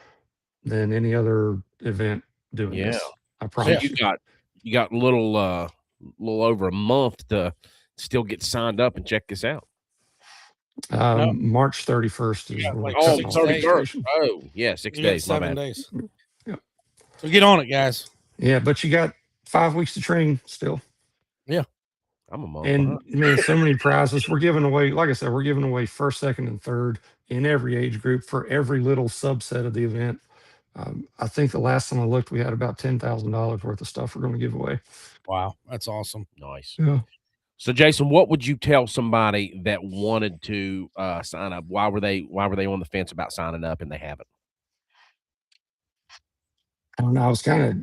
than any other event doing Yeah. this. I So promise you got a little over a month to still get signed up and check this out. No. March 31st is got when we're like Oh, cutting six off days. registration. Oh, yeah, 6 You got days. My 7 bad. days. Yeah. So get on it, guys. Yeah, but you got 5 weeks to train still. I'm a month And behind. man, so many prizes. We're giving away, like I said, we're giving away first, second, and third in every age group for every little subset of the event. I think the last time I looked, we had about $10,000 worth of stuff we're going to give away. Wow, that's awesome. Nice. Yeah. So, Jason, what would you tell somebody that wanted to sign up? Why were they on the fence about signing up and they haven't? I don't know. I was kind of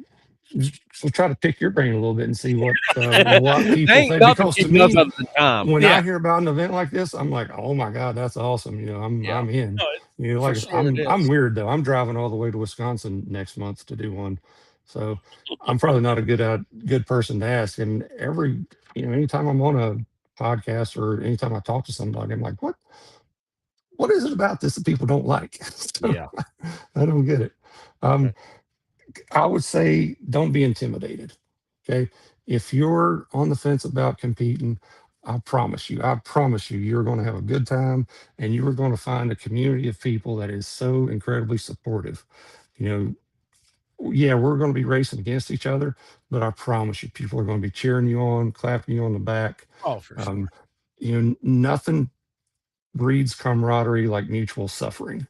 so try to pick your brain a little bit and see what people Ain't think. nothing Because to keeping us me, other than time. when Yeah. I hear about an event like this, I'm like, oh my God, that's awesome. You know, Yeah. I'm in. No, You know, for like sure it I'm is. weird though. I'm driving all the way to Wisconsin next month to do one. So I'm probably not a good person to ask. And anytime I'm on a podcast or anytime I talk to somebody, I'm like, what is it about this that people don't like? So Yeah. I don't get it. Um, Okay. I would say don't be intimidated. Okay. If you're on the fence about competing, I promise you, you're going to have a good time and you are going to find a community of people that is so incredibly supportive. You know, yeah, we're going to be racing against each other, but I promise you, people are going to be cheering you on, clapping you on the back. Oh, for sure. You know, nothing breeds camaraderie like mutual suffering.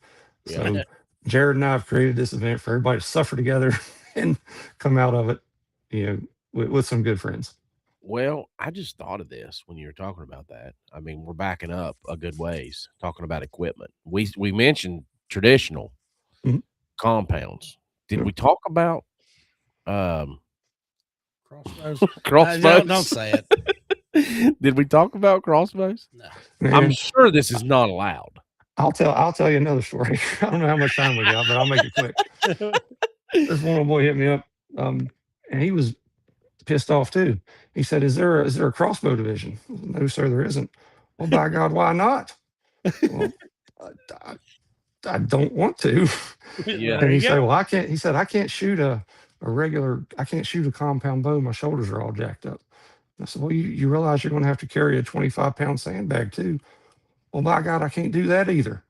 Yeah. So Jared and I have created this event for everybody to suffer together and come out of it, you know, with some good friends. Well, I just thought of this when you were talking about that. I mean, we're backing up a good ways talking about equipment. We mentioned traditional Mhm. compounds. Did Yeah. we talk about Crossbows. crossbows? Don't say it. Did we talk about crossbows? No. I'm Man, sure this is not allowed. I'll tell you another story. I don't know how much time we got, but I'll make it quick. This one boy hit me up, and he was pissed off too. He said, is there a crossbow division?" "No, sir, there isn't." "Well, by God, why not?" "Well, I, I don't want to." Yeah. And he said, "Well, I can't." He said, "I can't shoot I can't shoot a compound bow. My shoulders are all jacked up." I said, "Well, you realize you're going to have to carry a 25-pound sandbag too." "Well, by God, I can't do that either."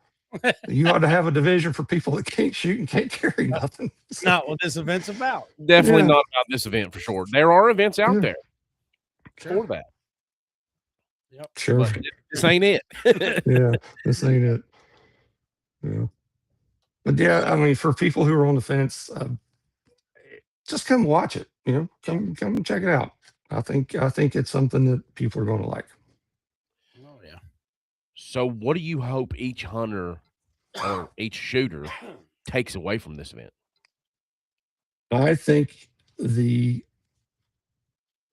"You ought to have a division for people that can't shoot and can't carry nothing." So, Not what this event's about. Definitely yeah, not about this event for sure. There are events out yeah, there Sure. for that, Yep. sure, but this ain't it. yeah, this ain't it. Yeah, but yeah, I mean, for people who are on the fence, just come watch it. You know, come and check it out. I think it's something that people are going to like. Oh yeah. So, what do you hope each hunter or each shooter takes away from this event? I think the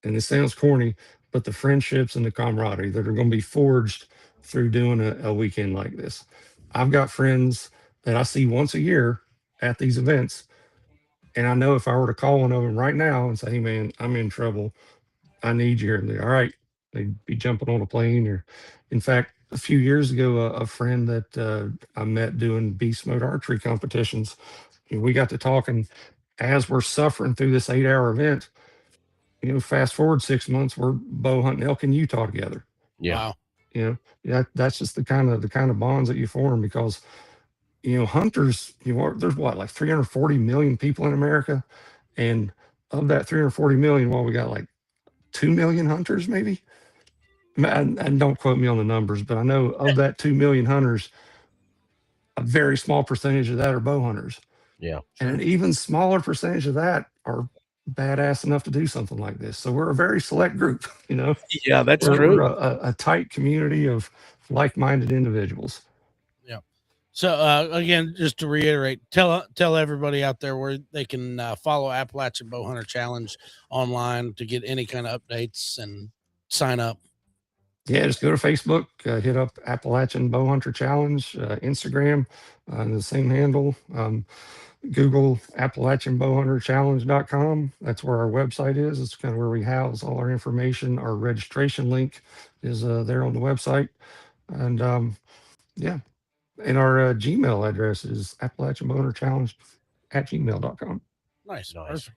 and it sounds corny, but the friendships and the camaraderie that are going to be forged through doing a weekend like this. I've got friends that I see once a year at these events, and I know if I were to call one of them right now and say, "Hey, man, I'm in trouble. I need you here," and they're all right. They'd be jumping on a plane. Or, in fact, a few years ago, a friend that I met doing beast mode archery competitions, and we got to talking as we're suffering through this 8-hour event. You know, fast forward 6 months, we're bow hunting elk in Utah together. Yeah. Wow. You know, that's just the kind of bonds that you form because hunters. There's what, like 340 million people in America, and of that 340 million, well, we got like 2 million hunters, maybe. And don't quote me on the numbers, but I know of that 2 million hunters, a very small percentage of that are bow hunters, Yeah. and an even smaller percentage of that are badass enough to do something like this. So we're a very select group. Yeah, that's We're true. a tight community of like-minded individuals. Yeah. So again, just to reiterate, tell everybody out there where they can follow Appalachian Bowhunter Challenge online to get any kind of updates and sign up. Yeah, just go to Facebook, hit up Appalachian Bowhunter Challenge, Instagram, the same handle. Google Appalachian Bowhunter Challenge.com. That's where our website is. It's kind of where we house all our information. Our registration link is there on the website. And yeah, And our Gmail address is Appalachian Bowhunter Challenge @gmail.com. Nice. Nice.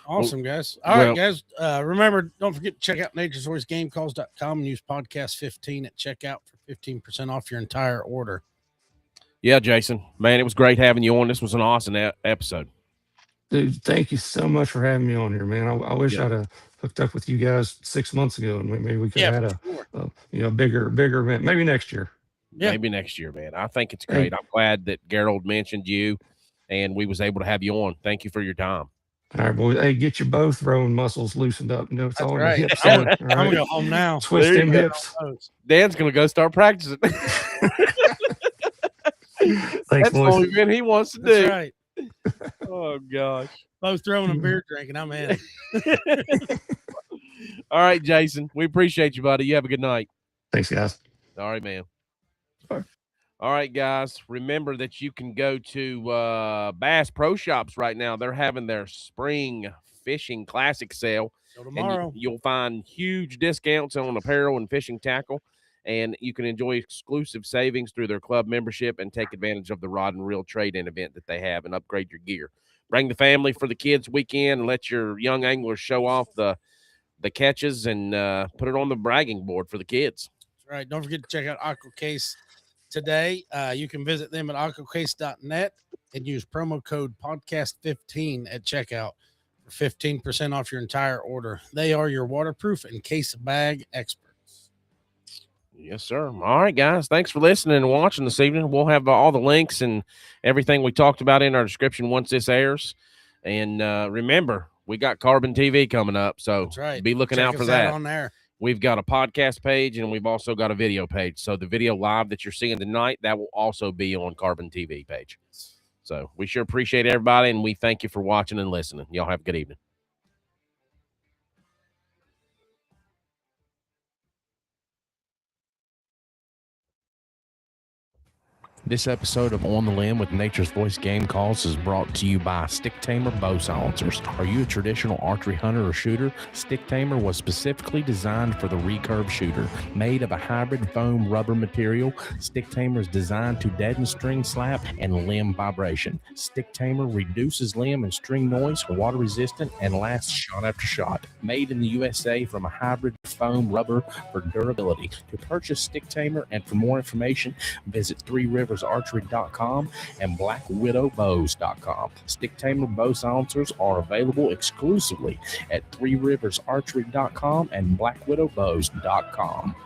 Awesome, guys. All right, guys. Remember, don't forget to check out naturesvoicegamecalls.com and use podcast 15 at checkout for 15% off your entire order. Yeah, Jason, man, it was great having you on. This was an awesome episode. Dude, thank you so much for having me on here, man. I wish I'd have hooked up with you guys 6 months ago, and maybe we could have had a bigger event. Maybe next year. Yeah. Maybe next year, man. I think it's great. I'm glad that Gerald mentioned you, and we was able to have you on. Thank you for your time. All right, boys. Hey, get your bow throwing muscles loosened up. You know, it's all in the hips. I'm going to go home now. Twist them hips. Dan's going to go start practicing. Thanks, That's the boys. only event he wants to do. That's right. Oh, gosh. Both throwing and beer drinking. I'm in. All right, Jason. We appreciate you, buddy. You have a good night. Thanks, guys. All right, man. Bye. All right, guys. Remember that you can go to Bass Pro Shops right now. They're having their spring fishing classic sale. So tomorrow. You'll find huge discounts on apparel and fishing tackle. And you can enjoy exclusive savings through their club membership and take advantage of the rod and reel trade-in event that they have and upgrade your gear. Bring the family for the kids' weekend and let your young anglers show off the catches and put it on the bragging board for the kids. That's right. Don't forget to check out Aquacase today. You can visit them at aquacase.net and use promo code podcast15 at checkout for 15% off your entire order. They are your waterproof and case bag experts. Yes, sir. All right, guys. Thanks for listening and watching this evening. We'll have all the links and everything we talked about in our description once this airs. And remember, we got Carbon TV coming up, so that's right. Be looking Check out for us that. out on there. We've got a podcast page, and we've also got a video page. So the video live that you're seeing tonight, that will also be on Carbon TV page. So we sure appreciate everybody, and we thank you for watching and listening. Y'all have a good evening. This episode of On the Limb with Nature's Voice Game Calls is brought to you by Stick Tamer Bow Silencers. Are you a traditional archery hunter or shooter? Stick Tamer was specifically designed for the recurve shooter. Made of a hybrid foam rubber material, Stick Tamer is designed to deaden string slap and limb vibration. Stick Tamer reduces limb and string noise, water resistant, and lasts shot after shot. Made in the USA from a hybrid foam rubber for durability. To purchase Stick Tamer and for more information, visit 3riversarchery.com and blackwidowbows.com. Stick Tamer bow silencers are available exclusively at 3riversarchery.com and blackwidowbows.com.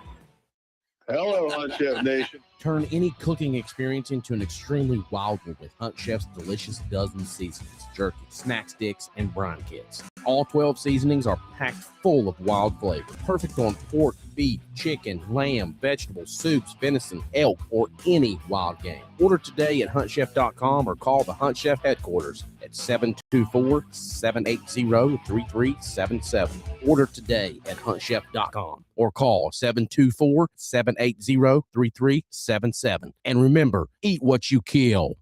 Hello, Hunt Chef Nation. Turn any cooking experience into an extremely wild one with Hunt Chef's delicious dozen seasonings, jerky, snack sticks, and brine kits. All 12 seasonings are packed full of wild flavor, perfect on pork, beef, chicken, lamb, vegetables, soups, venison, elk, or any wild game. Order today at huntchef.com or call the Hunt Chef headquarters at 724-780-3377. Order today at huntchef.com or call 724-780-3377. And remember, eat what you kill.